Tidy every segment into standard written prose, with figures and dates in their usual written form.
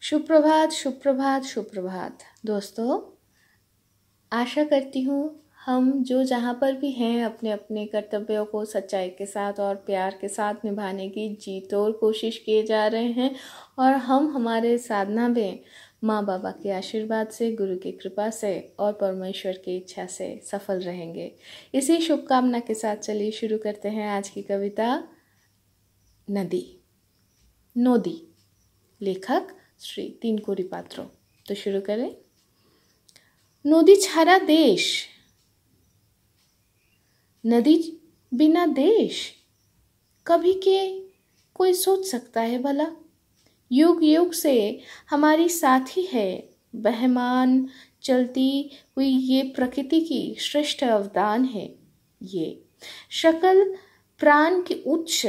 सुप्रभात सुप्रभात सुप्रभात दोस्तों। आशा करती हूँ हम जो जहाँ पर भी हैं अपने अपने कर्तव्यों को सच्चाई के साथ और प्यार के साथ निभाने की जी तोड़ कोशिश किए जा रहे हैं और हम हमारे साधना में माँ बाबा के आशीर्वाद से, गुरु की कृपा से और परमेश्वर की इच्छा से सफल रहेंगे। इसी शुभकामना के साथ चलिए शुरू करते हैं आज की कविता नदी नोदी, लेखक श्री तीनकोरी पात्रो। तो शुरू करें। नदी छारा देश, नदी बिना देश कभी के कोई सोच सकता है भला। युग युग से हमारी साथी है, बहमान चलती हुई ये प्रकृति की श्रेष्ठ अवदान है। ये सकल प्राण की उच्च,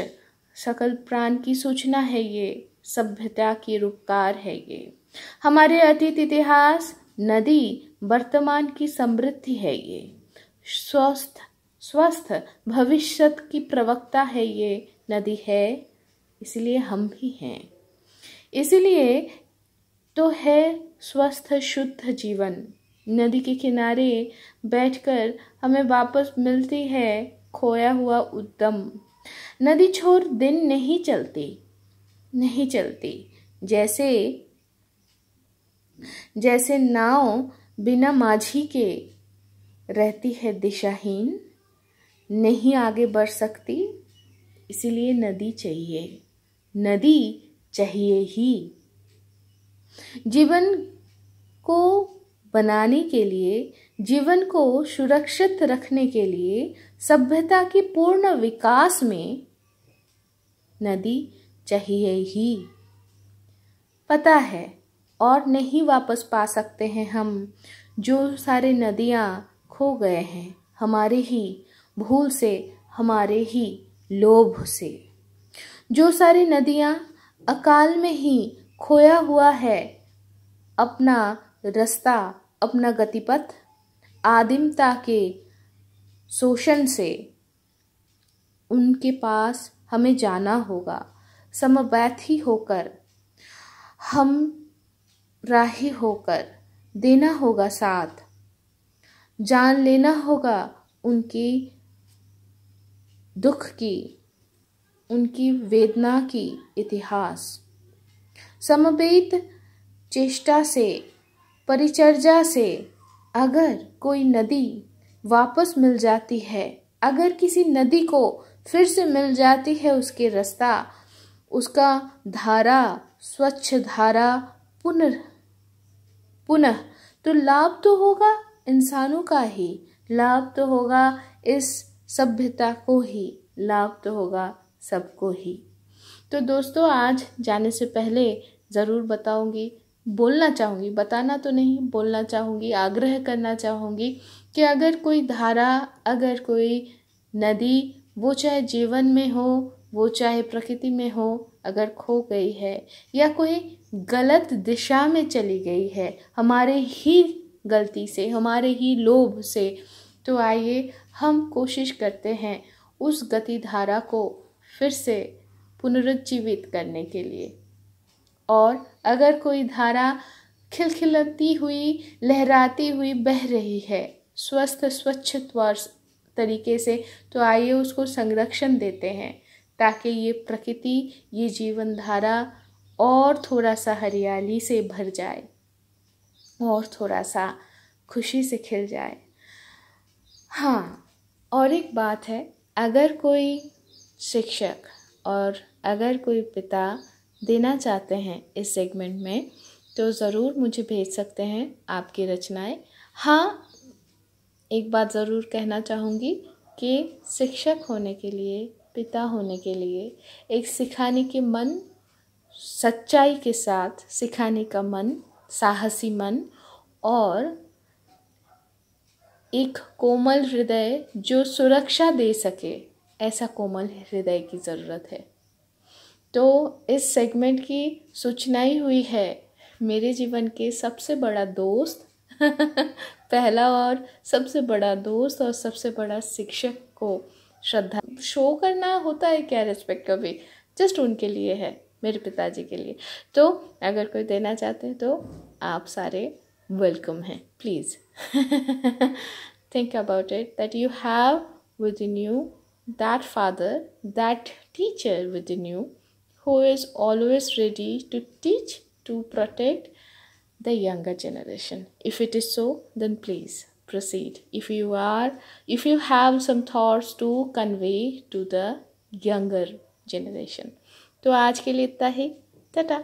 सकल प्राण की सूचना है। ये सभ्यता की रूपकार है। ये हमारे अतीत इतिहास, नदी वर्तमान की समृद्धि है। ये स्वस्थ भविष्य की प्रवक्ता है। ये नदी है, इसलिए हम भी हैं। इसलिए तो है स्वस्थ शुद्ध जीवन। नदी के किनारे बैठकर हमें वापस मिलती है खोया हुआ उद्यम। नदी छोड़ दिन नहीं चलती जैसे नाव बिना माझी के रहती है दिशाहीन, नहीं आगे बढ़ सकती। इसीलिए नदी चाहिए ही। जीवन को बनाने के लिए, जीवन को सुरक्षित रखने के लिए, सभ्यता के पूर्ण विकास में नदी चाहिए ही। पता है और नहीं वापस पा सकते हैं हम जो सारे नदियाँ खो गए हैं, हमारे ही भूल से, हमारे ही लोभ से। जो सारी नदियाँ अकाल में ही खोया हुआ है अपना रास्ता, अपना गतिपथ, आदिमता के शोषण से, उनके पास हमें जाना होगा। समव्यथी होकर, हम राही होकर देना होगा साथ, जान लेना होगा उनकी दुख की, उनकी वेदना की इतिहास। समवेत चेष्टा से, परिचर्या से अगर कोई नदी वापस मिल जाती है, अगर किसी नदी को फिर से मिल जाती है उसके रास्ता, उसका धारा, स्वच्छ धारा पुनः तो लाभ तो होगा इंसानों का ही, लाभ तो होगा इस सभ्यता को ही, लाभ तो होगा सबको ही। तो दोस्तों, आज जाने से पहले ज़रूर बोलना चाहूँगी, बताना तो नहीं, बोलना चाहूँगी, आग्रह करना चाहूँगी कि अगर कोई धारा, अगर कोई नदी, वो चाहे जीवन में हो, वो चाहे प्रकृति में हो, अगर खो गई है या कोई गलत दिशा में चली गई है हमारे ही गलती से, हमारे ही लोभ से, तो आइए हम कोशिश करते हैं उस गति धारा को फिर से पुनरुज्जीवित करने के लिए। और अगर कोई धारा खिलखिलाती हुई, लहराती हुई बह रही है स्वस्थ स्वच्छ तरीके से, तो आइए उसको संरक्षण देते हैं ताकि ये प्रकृति, ये जीवन धारा और थोड़ा सा हरियाली से भर जाए और थोड़ा सा खुशी से खिल जाए। हाँ, और एक बात है, अगर कोई शिक्षक और अगर कोई पिता देना चाहते हैं इस सेगमेंट में, तो ज़रूर मुझे भेज सकते हैं आपकी रचनाएं। हाँ, एक बात ज़रूर कहना चाहूँगी कि शिक्षक होने के लिए, पिता होने के लिए एक सिखाने के मन, सच्चाई के साथ सिखाने का मन, साहसी मन और एक कोमल हृदय जो सुरक्षा दे सके, ऐसा कोमल हृदय की ज़रूरत है। तो इस सेगमेंट की सूचना ही हुई है मेरे जीवन के सबसे बड़ा दोस्त पहला और सबसे बड़ा दोस्त और सबसे बड़ा शिक्षक को श्रद्धा शो करना होता है क्या, रिस्पेक्ट कभी, जस्ट उनके लिए है। मेरे पिताजी के लिए। तो अगर कोई देना चाहते हैं तो आप सारे वेलकम हैं, please. Think about it that you have with in you that father, that teacher within you who is always ready to teach, to protect the younger generation. If it is so, then please proceed. If you have some thoughts to convey to the younger generation. तो आज के लिए इतना ही, टाटा।